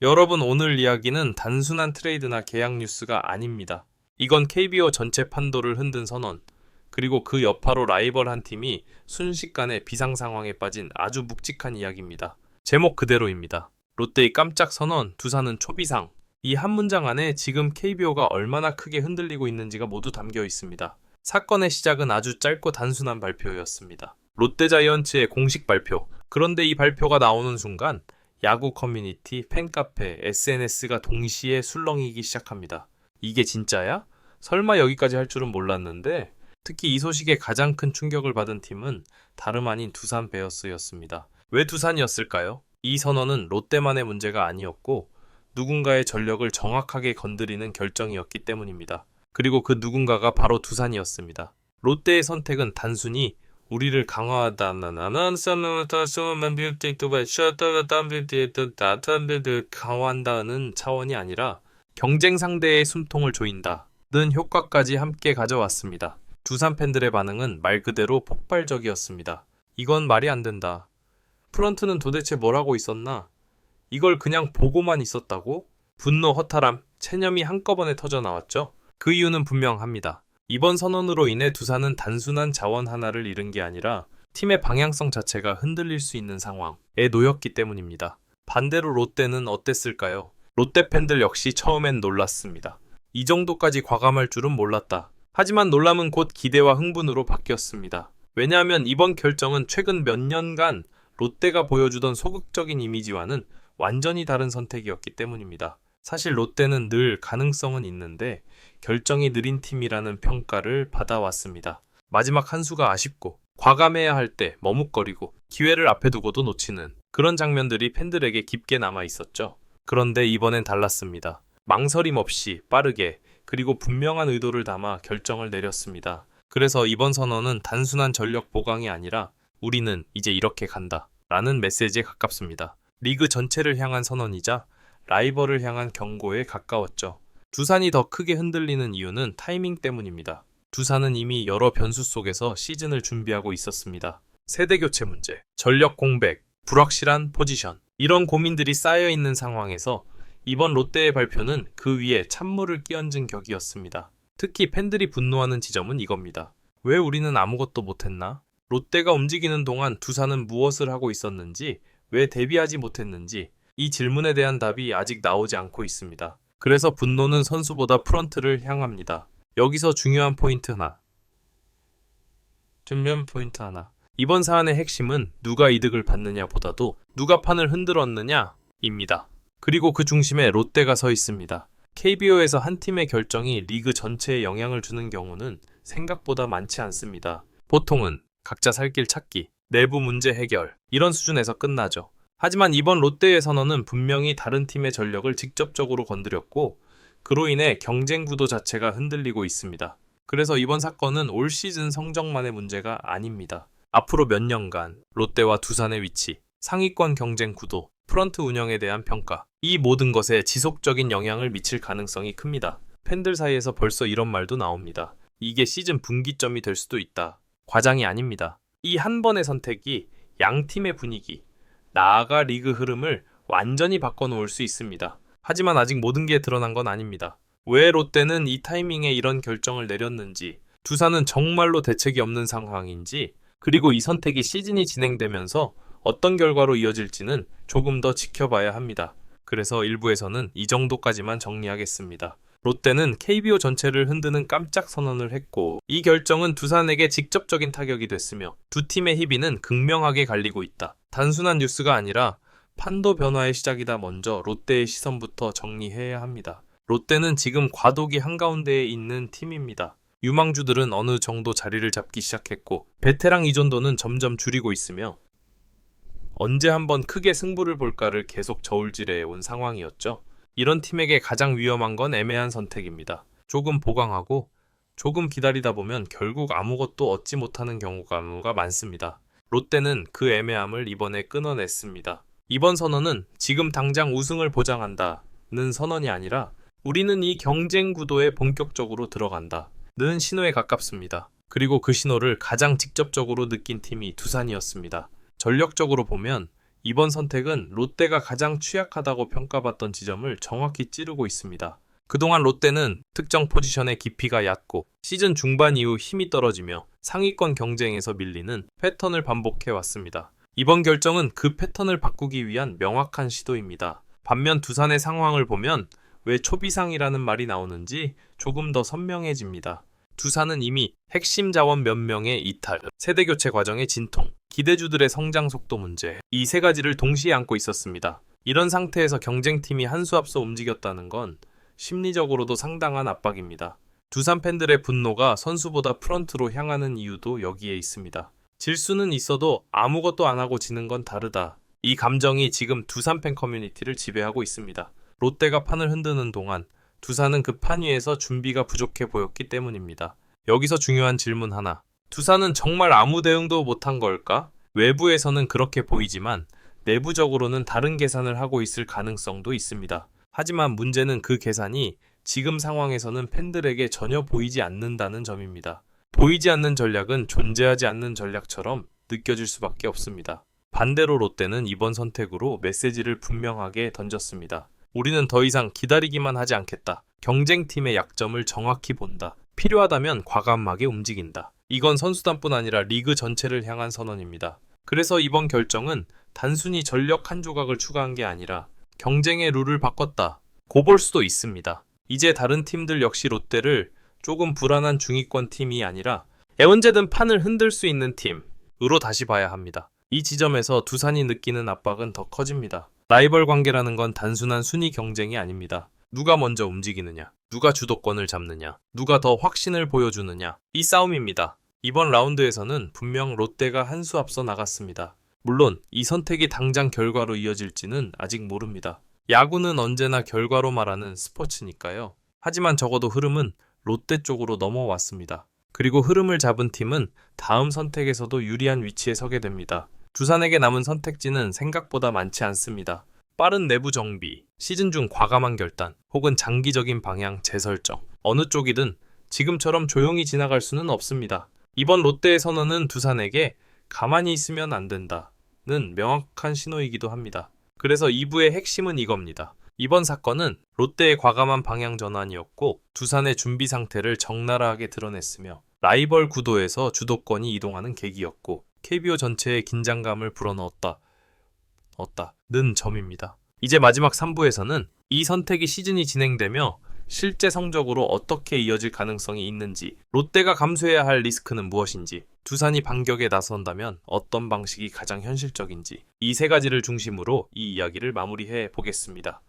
여러분, 오늘 이야기는 단순한 트레이드나 계약 뉴스가 아닙니다. 이건 KBO 전체 판도를 흔든 선언, 그리고 그 여파로 라이벌 한 팀이 순식간에 비상 상황에 빠진 아주 묵직한 이야기입니다. 제목 그대로입니다. 롯데의 깜짝 선언, 두산은 초비상. 이 한 문장 안에 지금 KBO가 얼마나 크게 흔들리고 있는지가 모두 담겨 있습니다. 사건의 시작은 아주 짧고 단순한 발표였습니다. 롯데자이언츠의 공식 발표. 그런데 이 발표가 나오는 순간 야구 커뮤니티, 팬카페, SNS가 동시에 술렁이기 시작합니다. 이게 진짜야? 설마 여기까지 할 줄은 몰랐는데. 특히 이 소식에 가장 큰 충격을 받은 팀은 다름 아닌 두산 베어스였습니다. 왜 두산이었을까요? 이 선언은 롯데만의 문제가 아니었고 누군가의 전력을 정확하게 건드리는 결정이었기 때문입니다. 그리고 그 누군가가 바로 두산이었습니다. 롯데의 선택은 단순히 우리를 강화한다는 차원이 아니라 경쟁 상대의 숨통을 조인다는 효과까지 함께 가져왔습니다. 두산 팬들의 반응은 말 그대로 폭발적이었습니다. 이건 말이 안 된다. 프런트는 도대체 뭘 하고 있었나? 이걸 그냥 보고만 있었다고? 분노, 허탈함, 체념이 한꺼번에 터져 나왔죠. 그 이유는 분명합니다. 이번 선언으로 인해 두산은 단순한 자원 하나를 잃은 게 아니라 팀의 방향성 자체가 흔들릴 수 있는 상황에 놓였기 때문입니다. 반대로 롯데는 어땠을까요? 롯데 팬들 역시 처음엔 놀랐습니다. 이 정도까지 과감할 줄은 몰랐다. 하지만 놀람은 곧 기대와 흥분으로 바뀌었습니다. 왜냐하면 이번 결정은 최근 몇 년간 롯데가 보여주던 소극적인 이미지와는 완전히 다른 선택이었기 때문입니다. 사실 롯데는 늘 가능성은 있는데 결정이 느린 팀이라는 평가를 받아왔습니다. 마지막 한 수가 아쉽고 과감해야 할 때 머뭇거리고 기회를 앞에 두고도 놓치는 그런 장면들이 팬들에게 깊게 남아 있었죠. 그런데 이번엔 달랐습니다. 망설임 없이 빠르게 그리고 분명한 의도를 담아 결정을 내렸습니다. 그래서 이번 선언은 단순한 전력 보강이 아니라 우리는 이제 이렇게 간다 라는 메시지에 가깝습니다. 리그 전체를 향한 선언이자 라이벌을 향한 경고에 가까웠죠. 두산이 더 크게 흔들리는 이유는 타이밍 때문입니다. 두산은 이미 여러 변수 속에서 시즌을 준비하고 있었습니다. 세대 교체 문제, 전력 공백, 불확실한 포지션, 이런 고민들이 쌓여있는 상황에서 이번 롯데의 발표는 그 위에 찬물을 끼얹은 격이었습니다. 특히 팬들이 분노하는 지점은 이겁니다. 왜 우리는 아무것도 못했나? 롯데가 움직이는 동안 두산은 무엇을 하고 있었는지, 왜 대비하지 못했는지, 이 질문에 대한 답이 아직 나오지 않고 있습니다. 그래서 분노는 선수보다 프런트를 향합니다. 여기서 중요한 포인트 하나. 이번 사안의 핵심은 누가 이득을 받느냐보다도 누가 판을 흔들었느냐입니다. 그리고 그 중심에 롯데가 서 있습니다. KBO에서 한 팀의 결정이 리그 전체에 영향을 주는 경우는 생각보다 많지 않습니다. 보통은 각자 살 길 찾기, 내부 문제 해결, 이런 수준에서 끝나죠. 하지만 이번 롯데의 선언은 분명히 다른 팀의 전력을 직접적으로 건드렸고 그로 인해 경쟁 구도 자체가 흔들리고 있습니다. 그래서 이번 사건은 올 시즌 성적만의 문제가 아닙니다. 앞으로 몇 년간 롯데와 두산의 위치, 상위권 경쟁 구도, 프런트 운영에 대한 평가, 이 모든 것에 지속적인 영향을 미칠 가능성이 큽니다. 팬들 사이에서 벌써 이런 말도 나옵니다. 이게 시즌 분기점이 될 수도 있다. 과장이 아닙니다. 이 한 번의 선택이 양 팀의 분위기, 나아가 리그 흐름을 완전히 바꿔놓을 수 있습니다. 하지만 아직 모든 게 드러난 건 아닙니다. 왜 롯데는 이 타이밍에 이런 결정을 내렸는지, 두산은 정말로 대책이 없는 상황인지, 그리고 이 선택이 시즌이 진행되면서 어떤 결과로 이어질지는 조금 더 지켜봐야 합니다. 그래서 일부에서는 이 정도까지만 정리하겠습니다. 롯데는 KBO 전체를 흔드는 깜짝 선언을 했고 이 결정은 두산에게 직접적인 타격이 됐으며 두 팀의 희비는 극명하게 갈리고 있다. 단순한 뉴스가 아니라 판도 변화의 시작이다. 먼저 롯데의 시선부터 정리해야 합니다. 롯데는 지금 과도기 한가운데에 있는 팀입니다. 유망주들은 어느 정도 자리를 잡기 시작했고 베테랑 의존도는 점점 줄이고 있으며 언제 한번 크게 승부를 볼까를 계속 저울질해 온 상황이었죠. 이런 팀에게 가장 위험한 건 애매한 선택입니다. 조금 보강하고 조금 기다리다 보면 결국 아무것도 얻지 못하는 경우가 많습니다. 롯데는 그 애매함을 이번에 끊어냈습니다. 이번 선언은 지금 당장 우승을 보장한다는 선언이 아니라 우리는 이 경쟁 구도에 본격적으로 들어간다는 신호에 가깝습니다. 그리고 그 신호를 가장 직접적으로 느낀 팀이 두산이었습니다. 전력적으로 보면 이번 선택은 롯데가 가장 취약하다고 평가받던 지점을 정확히 찌르고 있습니다. 그동안 롯데는 특정 포지션의 깊이가 얕고 시즌 중반 이후 힘이 떨어지며 상위권 경쟁에서 밀리는 패턴을 반복해 왔습니다. 이번 결정은 그 패턴을 바꾸기 위한 명확한 시도입니다. 반면 두산의 상황을 보면 왜 초비상이라는 말이 나오는지 조금 더 선명해집니다. 두산은 이미 핵심 자원 몇 명의 이탈, 세대 교체 과정의 진통, 기대주들의 성장 속도 문제, 이 세 가지를 동시에 안고 있었습니다. 이런 상태에서 경쟁팀이 한 수 앞서 움직였다는 건 심리적으로도 상당한 압박입니다. 두산 팬들의 분노가 선수보다 프런트로 향하는 이유도 여기에 있습니다. 질 수는 있어도 아무것도 안 하고 지는 건 다르다. 이 감정이 지금 두산 팬 커뮤니티를 지배하고 있습니다. 롯데가 판을 흔드는 동안 두산은 그 판 위에서 준비가 부족해 보였기 때문입니다. 여기서 중요한 질문 하나. 두산은 정말 아무 대응도 못한 걸까? 외부에서는 그렇게 보이지만 내부적으로는 다른 계산을 하고 있을 가능성도 있습니다. 하지만 문제는 그 계산이 지금 상황에서는 팬들에게 전혀 보이지 않는다는 점입니다. 보이지 않는 전략은 존재하지 않는 전략처럼 느껴질 수밖에 없습니다. 반대로 롯데는 이번 선택으로 메시지를 분명하게 던졌습니다. 우리는 더 이상 기다리기만 하지 않겠다. 경쟁팀의 약점을 정확히 본다. 필요하다면 과감하게 움직인다. 이건 선수단뿐 아니라 리그 전체를 향한 선언입니다. 그래서 이번 결정은 단순히 전력 한 조각을 추가한 게 아니라 경쟁의 룰을 바꿨다. 고 볼 수도 있습니다. 이제 다른 팀들 역시 롯데를 조금 불안한 중위권 팀이 아니라 언제든 판을 흔들 수 있는 팀으로 다시 봐야 합니다. 이 지점에서 두산이 느끼는 압박은 더 커집니다. 라이벌 관계라는 건 단순한 순위 경쟁이 아닙니다. 누가 먼저 움직이느냐, 누가 주도권을 잡느냐, 누가 더 확신을 보여주느냐, 이 싸움입니다. 이번 라운드에서는 분명 롯데가 한 수 앞서 나갔습니다. 물론 이 선택이 당장 결과로 이어질지는 아직 모릅니다. 야구는 언제나 결과로 말하는 스포츠니까요. 하지만 적어도 흐름은 롯데 쪽으로 넘어왔습니다. 그리고 흐름을 잡은 팀은 다음 선택에서도 유리한 위치에 서게 됩니다. 두산에게 남은 선택지는 생각보다 많지 않습니다. 빠른 내부 정비, 시즌 중 과감한 결단, 혹은 장기적인 방향 재설정. 어느 쪽이든 지금처럼 조용히 지나갈 수는 없습니다. 이번 롯데의 선언은 두산에게 가만히 있으면 안 된다는 명확한 신호이기도 합니다. 그래서 2부의 핵심은 이겁니다. 이번 사건은 롯데의 과감한 방향 전환이었고 두산의 준비 상태를 적나라하게 드러냈으며 라이벌 구도에서 주도권이 이동하는 계기였고 KBO 전체의 긴장감을 불어넣었다는 점입니다. 이제 마지막 3부에서는 이 선택이 시즌이 진행되며 실제 성적으로 어떻게 이어질 가능성이 있는지, 롯데가 감수해야 할 리스크는 무엇인지, 두산이 반격에 나선다면 어떤 방식이 가장 현실적인지, 이 세 가지를 중심으로 이 이야기를 마무리해 보겠습니다.